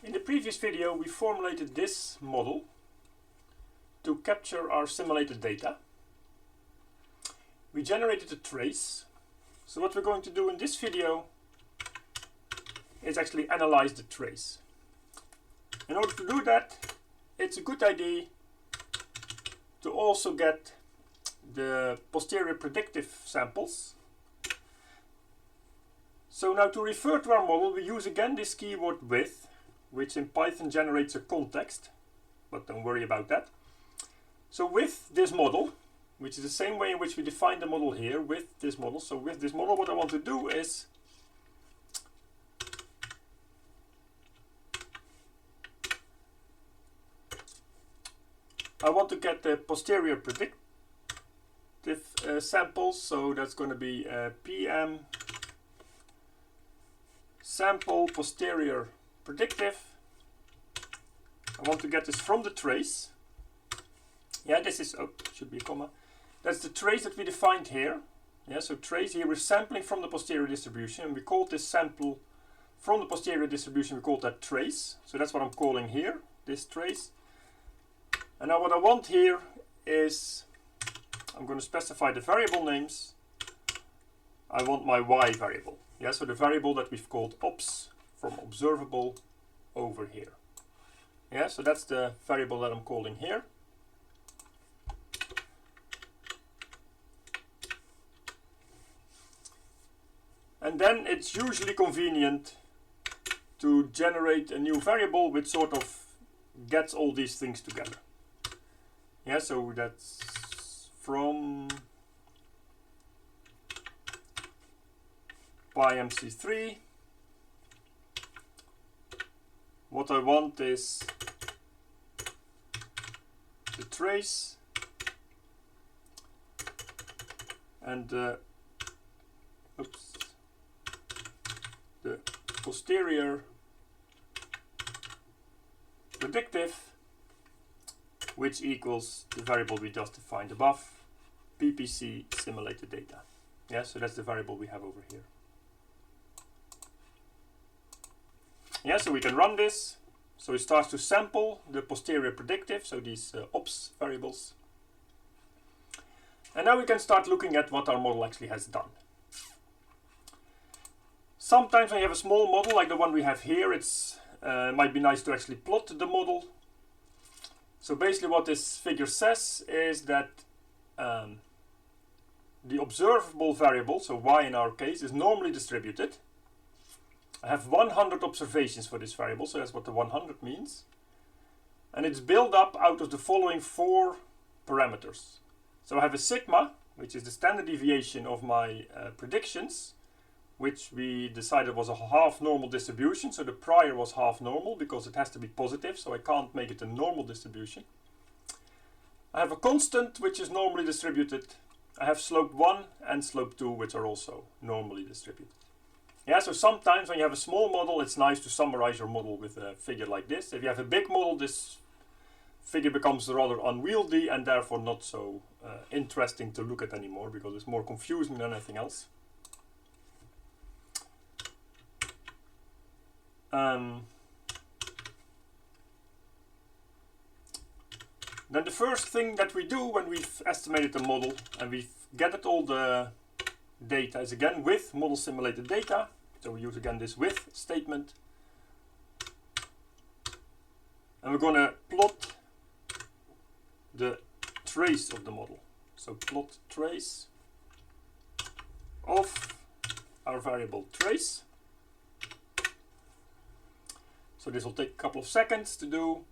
In the previous video we formulated this model to capture our simulated data. We generated a trace. So what we're going to do in this video is actually analyze the trace. In order to do that, it's a good idea to also get the posterior predictive samples. So now to refer to our model, we use again this keyword with, which in Python generates a context, but don't worry about that. So with this model, which is the same way in which we define the model here, with this model. So with this model, what I want to do is I want to get the posterior predictive samples. So that's going to be PM sample posterior predictive. I want to get this from the trace. Yeah, this is, oh, should be a comma. That's the trace that we defined here. Yeah, so trace here, we're sampling from the posterior distribution, and we called this sample from the posterior distribution, we called that trace. So that's what I'm calling here, this trace. And now what I want here is, I'm going to specify the variable names. I want my y variable. Yeah, so the variable that we've called ops from observable over here. Yeah, so that's the variable that I'm calling here. And then it's usually convenient to generate a new variable which sort of gets all these things together. Yeah, so that's from pymc3. What I want is the trace and the posterior predictive, which equals the variable we just defined above, PPC simulated data. Yeah, so that's the variable we have over here. Yeah, so we can run this. So it starts to sample the posterior predictive, so these ops variables. And now we can start looking at what our model actually has done. Sometimes when you have a small model like the one we have here, it's might be nice to actually plot the model. So basically what this figure says is that the observable variable, so y in our case, is normally distributed. I have 100 observations for this variable, so that's what the 100 means. And it's built up out of the following 4 parameters. So I have a sigma, which is the standard deviation of my predictions, which we decided was a half normal distribution. So the prior was half normal because it has to be positive, so I can't make it a normal distribution. I have a constant, which is normally distributed. I have slope 1 and slope 2, which are also normally distributed. Yeah, so sometimes when you have a small model, it's nice to summarize your model with a figure like this. If you have a big model, this figure becomes rather unwieldy and therefore not so interesting to look at anymore because it's more confusing than anything else. Then the first thing that we do when we've estimated the model and we've gathered all the data is again with model simulated data. So we use again this with statement. And we're going to plot the trace of the model. So plot trace of our variable trace. So this will take a couple of seconds to do.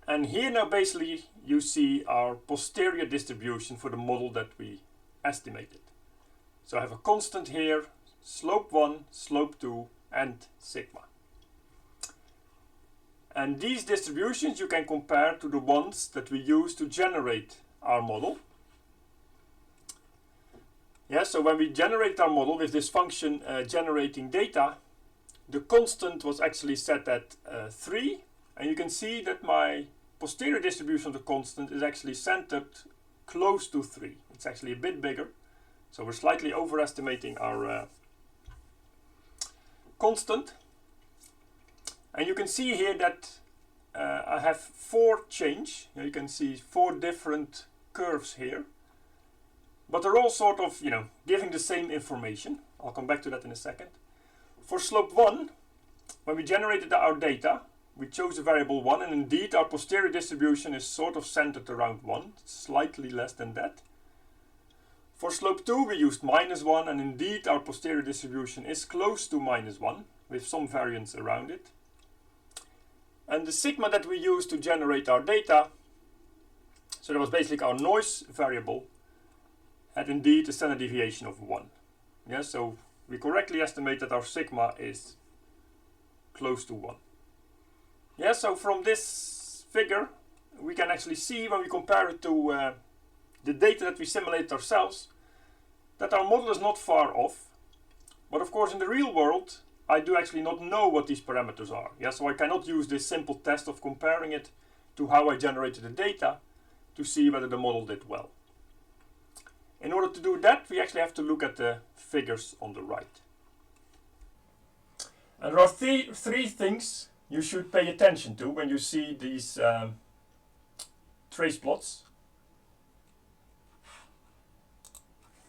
And here now basically you see our posterior distribution for the model that we estimated. So I have a constant here, slope 1, slope 2 and sigma. And these distributions you can compare to the ones that we use to generate our model. Yeah, so when we generate our model with this function generating data, the constant was actually set at 3. And you can see that my posterior distribution of the constant is actually centered close to 3. It's actually a bit bigger. So we're slightly overestimating our constant. And you can see here that I have 4 change. You can see 4 different curves here. But they're all sort of, giving the same information. I'll come back to that in a second. For slope 1, when we generated our data, we chose a variable 1, and indeed our posterior distribution is sort of centered around 1, slightly less than that. For slope 2 we used -1, and indeed our posterior distribution is close to -1, with some variance around it. And the sigma that we used to generate our data, so that was basically our noise variable, had indeed a standard deviation of 1. Yeah, so we correctly estimate that our sigma is close to 1. Yeah, so from this figure we can actually see, when we compare it to the data that we simulate ourselves, that our model is not far off. But of course in the real world I do actually not know what these parameters are. Yeah, so I cannot use this simple test of comparing it to how I generated the data to see whether the model did well. In order to do that, we actually have to look at the figures on the right. And there are three things you should pay attention to when you see these trace plots.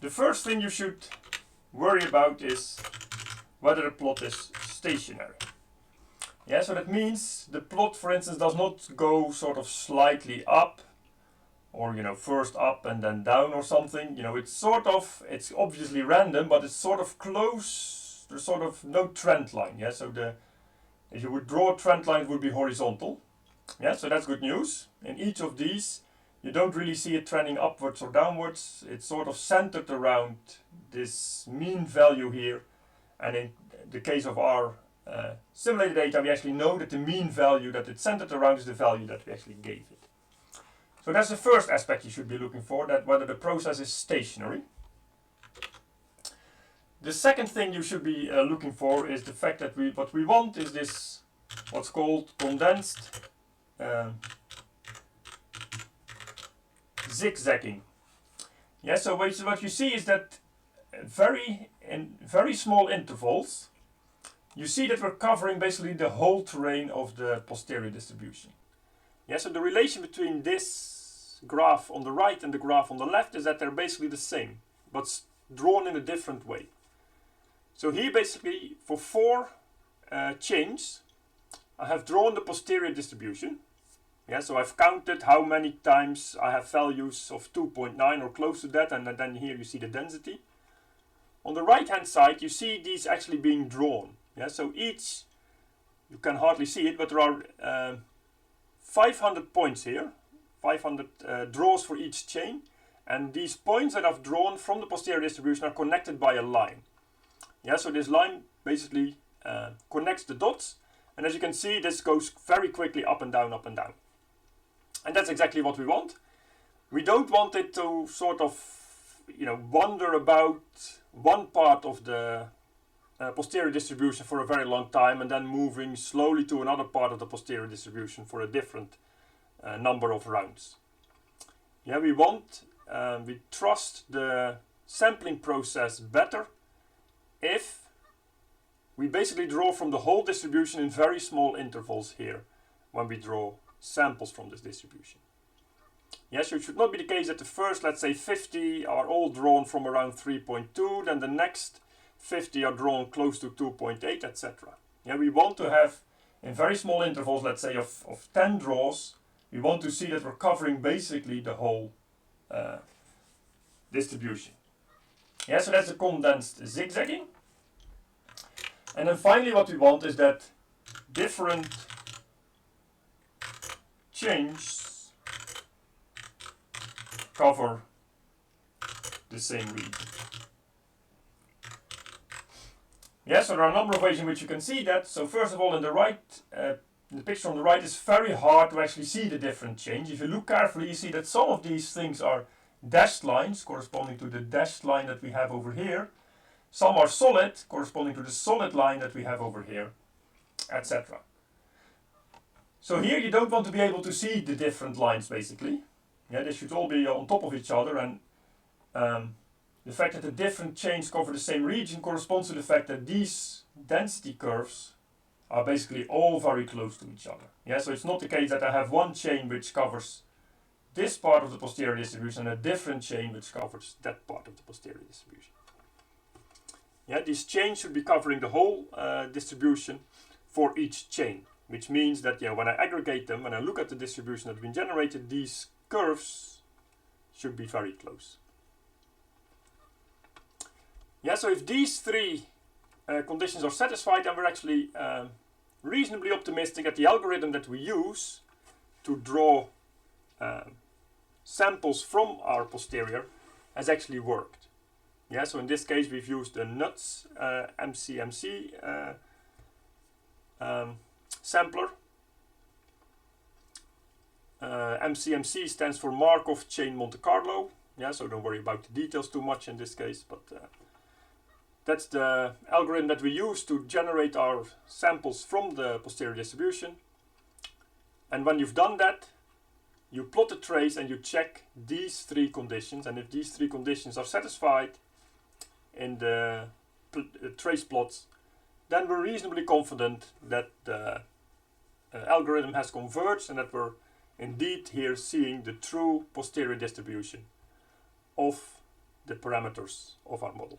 The first thing you should worry about is whether the plot is stationary. Yeah, so that means the plot, for instance, does not go sort of slightly up, or first up and then down or something. It's obviously random, but it's sort of close. There's sort of no trend line. Yeah, so if you would draw a trend line, it would be horizontal. Yeah, so that's good news. In each of these, you don't really see it trending upwards or downwards. It's sort of centered around this mean value here. And in the case of our simulated data, we actually know that the mean value that it's centered around is the value that we actually gave it. So that's the first aspect you should be looking for, that whether the process is stationary. The second thing you should be looking for is the fact that what we want is this, what's called condensed zigzagging. Yeah, so what you see is that in very small intervals, you see that we're covering basically the whole terrain of the posterior distribution. Yeah, so the relation between this graph on the right and the graph on the left is that they're basically the same, but drawn in a different way. So here basically for 4 chains, I have drawn the posterior distribution. Yeah, so I've counted how many times I have values of 2.9 or close to that, and then here you see the density. On the right hand side you see these actually being drawn. Yeah, so each, you can hardly see it, but there are 500 points here, 500 draws for each chain, and these points that I've drawn from the posterior distribution are connected by a line. Yeah, so this line basically connects the dots, and as you can see, this goes very quickly up and down, up and down. And that's exactly what we want. We don't want it to sort of, wander about one part of the posterior distribution for a very long time and then moving slowly to another part of the posterior distribution for a different number of rounds. Yeah, we trust the sampling process better if we basically draw from the whole distribution in very small intervals here when we draw samples from this distribution. Yes, so it should not be the case that the first, let's say 50 are all drawn from around 3.2, then the next 50 are drawn close to 2.8, etc. Yeah, we want to have in very small intervals, let's say of 10 draws, we want to see that we're covering basically the whole distribution. Yeah, so that's the condensed zigzagging. And then finally what we want is that different chains cover the same region. Yeah, so there are a number of ways in which you can see that. So first of all, in the picture on the right, it's very hard to actually see the different chains. If you look carefully, you see that some of these things are dashed lines corresponding to the dashed line that we have over here. Some are solid corresponding to the solid line that we have over here, etc. So here you don't want to be able to see the different lines basically. Yeah, they should all be on top of each other, and the fact that the different chains cover the same region corresponds to the fact that these density curves are basically all very close to each other. Yeah, so it's not the case that I have one chain which covers this part of the posterior distribution and a different chain which covers that part of the posterior distribution. Yeah, these chains should be covering the whole distribution for each chain, which means that when I aggregate them, when I look at the distribution that's been generated, these curves should be very close. Yeah, so if these three conditions are satisfied, then we're actually reasonably optimistic that the algorithm that we use to draw samples from our posterior has actually worked. Yeah, so in this case we've used the NUTS MCMC sampler. MCMC stands for Markov Chain Monte Carlo. Yeah, so don't worry about the details too much in this case, but that's the algorithm that we use to generate our samples from the posterior distribution. And when you've done that, you plot the trace and you check these three conditions, and if these three conditions are satisfied in the trace plots, then we're reasonably confident that the algorithm has converged and that we're indeed here seeing the true posterior distribution of the parameters of our model.